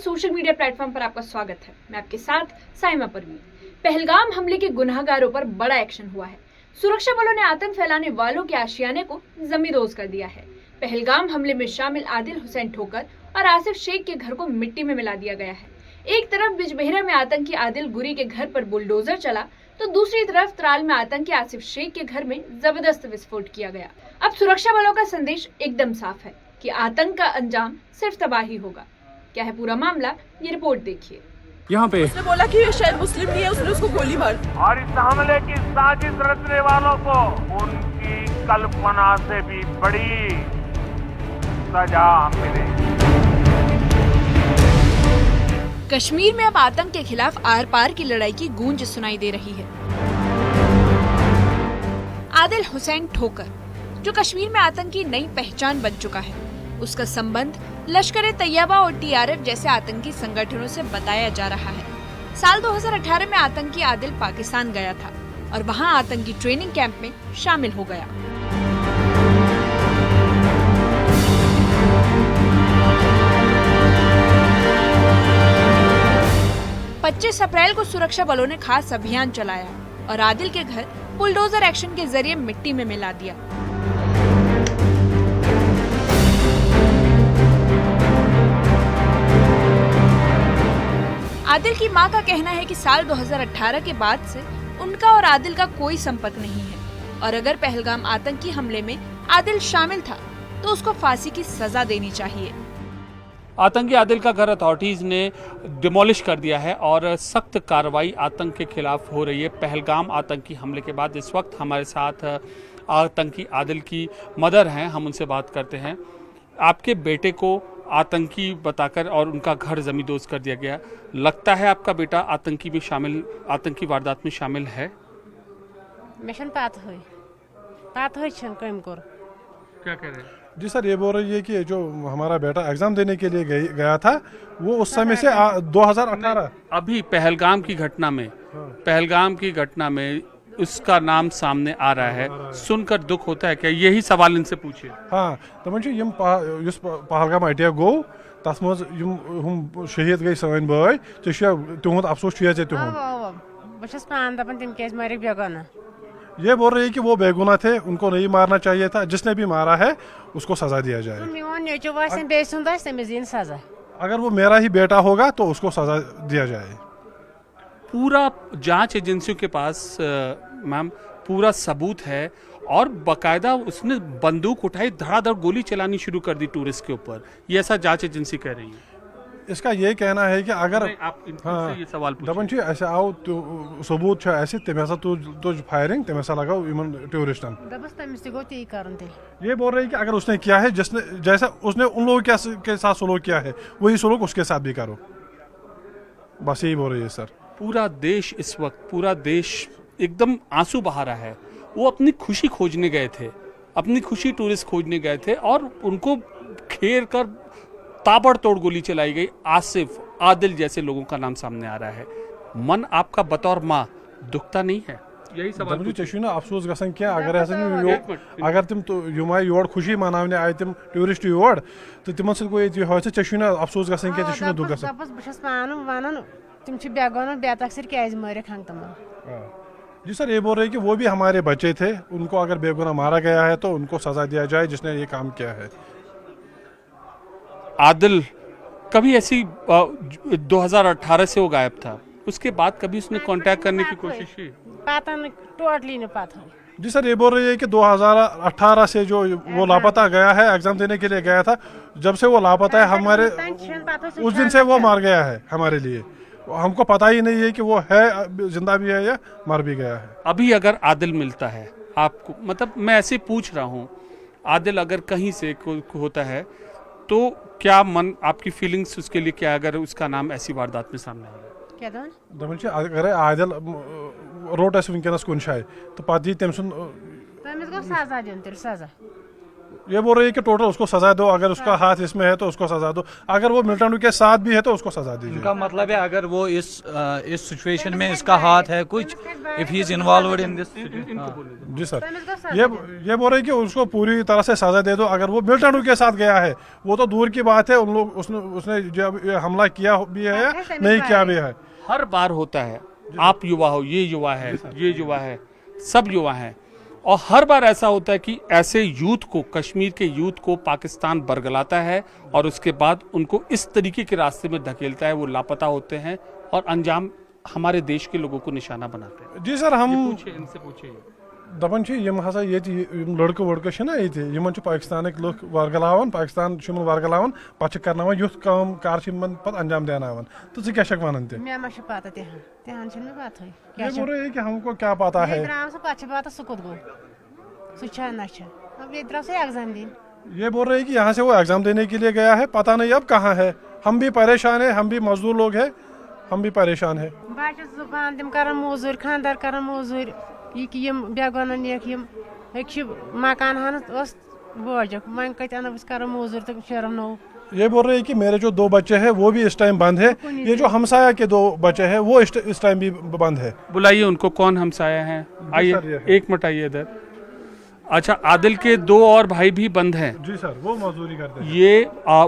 Social media platform पर आपका स्वागत है। मैं आपके साथ साइमा परवीन। पहलगाम हमले के गुनाहगारों पर बड़ा एक्शन हुआ है। सुरक्षा बलों ने आतंक फैलाने वालों के आशियाने को जमींदोज कर दिया है। पहलगाम हमले में शामिल आदिल हुसैन ठोकर और आसिफ शेख के घर को मिट्टी में मिला दिया गया है। एक तरफ बिजबेहरा में आतंकी आदिल गुरी के घर पर बुलडोजर चला तो दूसरी तरफ त्राल में आतंकी आसिफ शेख के घर में जबरदस्त विस्फोट किया गया। अब सुरक्षा बलों का संदेश एकदम साफ है कि आतंक का अंजाम सिर्फ तबाही होगा। क्या है पूरा मामला, ये रिपोर्ट देखिए। यहाँ पे उसने बोला कि ये शायद मुस्लिम नहीं है, उसने उसको गोली मार दी। और इस हमले की साजिश रचने वालों को उनकी कल्पना से भी बड़ी सजा मिले। कश्मीर में अब आतंक के खिलाफ आर पार की लड़ाई की गूंज सुनाई दे रही है। आदिल हुसैन ठोकर, जो कश्मीर में आतंक की नई पहचान बन चुका है, उसका संबंध लश्कर-ए-तैयबा और टीआरएफ जैसे आतंकी संगठनों से बताया जा रहा है। साल 2018 में आतंकी आदिल पाकिस्तान गया था और वहां आतंकी ट्रेनिंग कैंप में शामिल हो गया। पच्चीस अप्रैल को सुरक्षा बलों ने खास अभियान चलाया और आदिल के घर बुलडोजर एक्शन के जरिए मिट्टी में मिला दिया। आदिल की मां का कहना है कि साल 2018 के बाद से उनका और आदिल का कोई संपर्क नहीं है और अगर पहलगाम आतंकी हमले में आदिल शामिल था तो उसको फांसी की सजा देनी चाहिए। आतंकी आदिल का घर अथॉरिटीज़ ने डिमोलिश कर दिया है और सख्त कार्रवाई आतंक के खिलाफ हो रही है। पहलगाम आतंकी हमले के बाद इस वक्त हमारे साथ आतंकी आदिल की मदर हैं, हम उनसे बात करते हैं। आपके बेटे को आतंकी बताकर और उनका घर जमींदोज कर दिया गया, लगता है आपका बेटा आतंकी वारदात में शामिल है? क्या कह रहे हैं? जी सर, ये बोल रही है कि जो हमारा बेटा एग्जाम देने के लिए गया था वो उस समय से 2018 अभी पहलगाम की घटना में उसका नाम सामने आ रहा है, सुनकर दुख होता है क्या? यही सवाल इनसे पूछिए। हाँ, पहलगाम अटैक गो तथ हम शहीद गई सन बॉय तुहद अफसोस ये बोल रही है कि वो बेगुनाह थे, उनको नहीं मारना चाहिए था, जिसने भी मारा है उसको सजा दिया जाए। अगर वो मेरा ही बेटा होगा तो उसको सजा दिया जाए। पूरा जांच एजेंसियों के पास मैम पूरा सबूत है और बकायदा उसने बंदूक उठाई, धड़ाधड़ गोली चलानी शुरू कर दी टूरिस्ट के ऊपर, ये ऐसा जांच एजेंसी कह रही है। इसका ये कहना है कि अगर आप हाँ, ये सवाल दपन ऐसे आओ तो सबूत है तम तुझ फायरिंग तम लगाओ इन टूरिस्टन। ये बोल रही है कि अगर उसने किया है जैसा उसने उन लोगों के साथ सलूक किया है वही सलूक उसके साथ भी करो, बस यही बोल रही है सर। पूरा देश एकदम आंसू बहा रहा है। वो अपनी खुशी खोजने गए थे, अपनी खुशी टूरिस्ट खोजने गए थे और उनको घेर कर ताबड़तोड़ गोली चलाई गई। आसिफ आदिल जैसे लोगों का नाम सामने आ रहा है। मन आपका बतौर माँ दुखता नहीं है? यही सवाल अफसोस गसन क्या अगर तुम युम आय योर खुशी मनाने आए तुम टूरिस्ट योर तो तिमन सो अफसोस गसन क्या दुख गसन। जी सर, ये बोल रहे हैं कि वो भी हमारे बच्चे थे, उनको अगर बेगुनाह मारा गया है तो उनको सजा दिया जाए जिसने ये काम किया है। आदिल कभी ऐसी 2018 से वो गायब था, उसके बाद कभी उसने कांटेक्ट करने की कोशिश की? जी सर, ये बोल रही है कि 2018 से जो वो लापता गया है, एग्जाम देने के लिए गया था, जब से वो लापता है हमारे उस दिन से वो मार गया है हमारे लिए। हमको पता ही नहीं है कि वो है जिंदा भी है या मर भी गया है। अभी अगर आदिल मिलता है आपको, मतलब मैं ऐसे पूछ रहा हूँ, आदिल अगर कहीं से होता है तो क्या मन आपकी फीलिंग्स उसके लिए क्या, अगर उसका नाम ऐसी वारदात में सामने आएगा? अगर आदिल रोट वनकस कुन जाए तो पता तम ये बोल रही है कि टोटल उसको सजा दो, अगर उसका हाथ इसमें है तो उसको सजा दो, अगर वो मिल्टन के साथ भी है तो उसको सजा दीजिए। इनका मतलब है अगर वो इस सिचुएशन में इसका हाथ है कुछ, if he is involved in this. जी सर, ये बोल रहे हैं कि उसको पूरी तरह से सजा दे दो। अगर वो मिल्टन के साथ गया है वो तो दूर की बात है, उन लोग उसने जब हमला किया भी है या नहीं किया भी है। हर बार होता है, आप युवा हो, ये युवा है, ये युवा है, सब युवा हैं, और हर बार ऐसा होता है कि ऐसे यूथ को, कश्मीर के यूथ को पाकिस्तान बरगलाता है और उसके बाद उनको इस तरीके के रास्ते में धकेलता है, वो लापता होते हैं और अंजाम हमारे देश के लोगों को निशाना बनाते हैं। जी सर, हम इनसे पूछिए दपन यम हसा ये लड़के वड़के ना ये यमन पाकिस्तान लुक वर्गलावन, पाकिस्तान वर्गलावन पे करनावन युथ काम कार पे अंजाम देनावन, तो क्या वन ते मे मा पता तहन पता ये बोल रहे हैं कि हमको क्या पता है। पता सह कुत गो सह ना अब ये द्राव से एग्जाम दिन। ये बोल रहे हैं कि यहाँ से वो एग्जाम देने के लिए गया है, पता नहीं अब कहाँ है। हम भी परेशान है, हम भी मजदूर लोग हैं, हम भी परेशान है। बस दुकान तम कर मोजूर, खानदार कर मोजूर, ये बेगन मकान हन बोजक वन कत अन कर मोजूर तो शर्म नो। ये बोल रहे हैं कि मेरे जो 2 बच्चे हैं वो भी इस टाइम बंद है, ये जो हमसाया के 2 बच्चे हैं वो इस टाइम भी बंद है। बुलाइए उनको, कौन हमसाया है, आइए एक मिनट आइए इधर। अच्छा, आदिल के 2 और भाई भी बंद हैं। जी सर, वो मजदूरी करते हैं। ये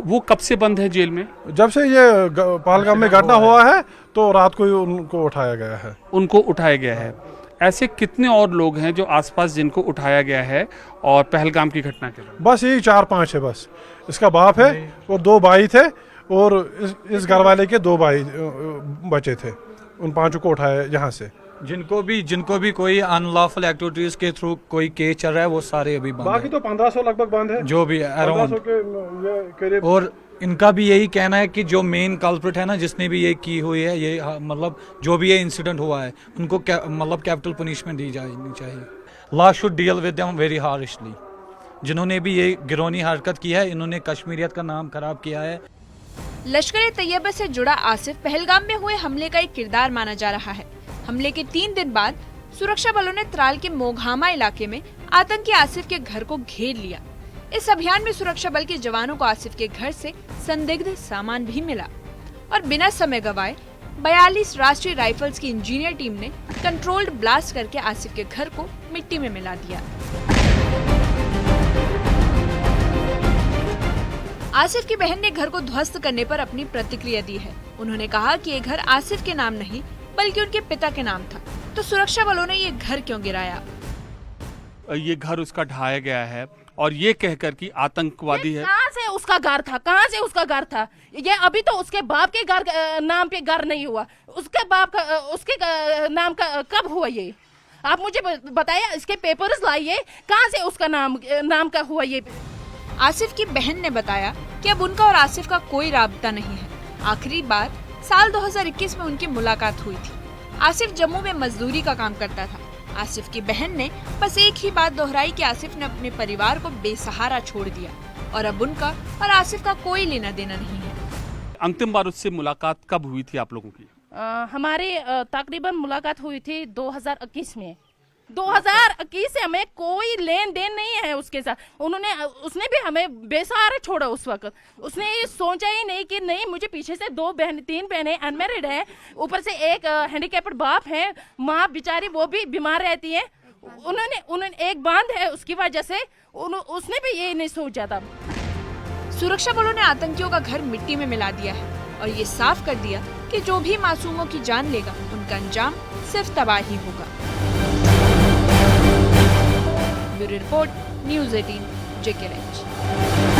वो कब से बंद है जेल में? जब से ये पहलगाम में घटना हुआ है तो रात को ही उनको उठाया गया है। उनको उठाया गया है। ऐसे कितने और लोग हैं जो आसपास जिनको उठाया गया है और पहलगाम की घटना के बाद? बस यही 4-5 है बस। इसका बाप है और 2 भाई थे और इस घर वाले के 2 भाई बचे थे, उन 5 को उठाया यहाँ से। जिनको भी कोई अनलॉफुल एक्टिविटीज के थ्रू कोई केस चल रहा है वो सारे अभी बंद बाकी तो 1500 लगभग बंद है, जो भी अराउंड। और इनका भी यही कहना है कि जो मेन कल्प्रिट है ना, जिसने भी ये की हुई है, ये मतलब जो भी ये इंसिडेंट हुआ है, उनको मतलब कैपिटल पनिशमेंट दी जानी चाहिए। Law should deal with them very harshly. जिन्होंने भी ये गिरोनी हरकत की है, इन्होंने कश्मीरियत का नाम खराब किया है। लश्कर तैयबा से जुड़ा आसिफ पहलगाम में हुए हमले का एक किरदार माना जा रहा है। हमले के 3 दिन बाद सुरक्षा बलों ने त्राल के मोघामा इलाके में आतंकी आसिफ के घर को घेर लिया। इस अभियान में सुरक्षा बल के जवानों को आसिफ के घर से संदिग्ध सामान भी मिला और बिना समय गवाए 42 राष्ट्रीय राइफल्स की इंजीनियर टीम ने कंट्रोल्ड ब्लास्ट करके आसिफ के घर को मिट्टी में मिला दिया। आसिफ की बहन ने घर को ध्वस्त करने पर अपनी प्रतिक्रिया दी है। उन्होंने कहा कि ये घर आसिफ के नाम नहीं बल्कि उनके पिता के नाम था, तो सुरक्षा बलों ने ये घर क्यों गिराया? ये घर उसका ढाया गया है और ये कहकर कि आतंकवादी है। कहाँ से उसका घर था, कहाँ से उसका घर था? ये अभी तो उसके बाप के घर नाम पे घर नहीं हुआ, उसके बाप का उसके नाम का कब हुआ? ये आप मुझे बताइए, इसके पेपर्स लाइए, कहाँ से उसका नाम का हुआ ये? आसिफ की बहन ने बताया कि अब उनका और आसिफ का कोई राबता नहीं है। आखिरी बार साल 2021 में उनकी मुलाकात हुई थी। आसिफ जम्मू में मजदूरी का काम करता था। आसिफ की बहन ने बस एक ही बात दोहराई कि आसिफ ने अपने परिवार को बेसहारा छोड़ दिया और अब उनका और आसिफ का कोई लेना देना नहीं है। अंतिम बार उससे मुलाकात कब हुई थी आप लोगों की? हमारी तकरीबन मुलाकात हुई थी 2021 में। 2021 से हमें कोई लेन देन नहीं है उसके साथ। उसने भी हमें बेसहारा छोड़ा उस वक्त। उसने ये सोचा ही नहीं कि नहीं, मुझे पीछे से 3 बहनें अनमैरिड हैं, ऊपर से एक हैंडीकैप्ड बाप है, माँ बेचारी वो भी बीमार रहती है। उन्होंने एक बांध है, उसकी वजह से उसने भी ये नहीं सोचा था। सुरक्षा बलों ने आतंकियों का घर मिट्टी में मिला दिया है और ये साफ कर दिया कि जो भी मासूमों की जान लेगा उनका अंजाम सिर्फ तबाही होगा। Bureau report, news 18 JK Ranch।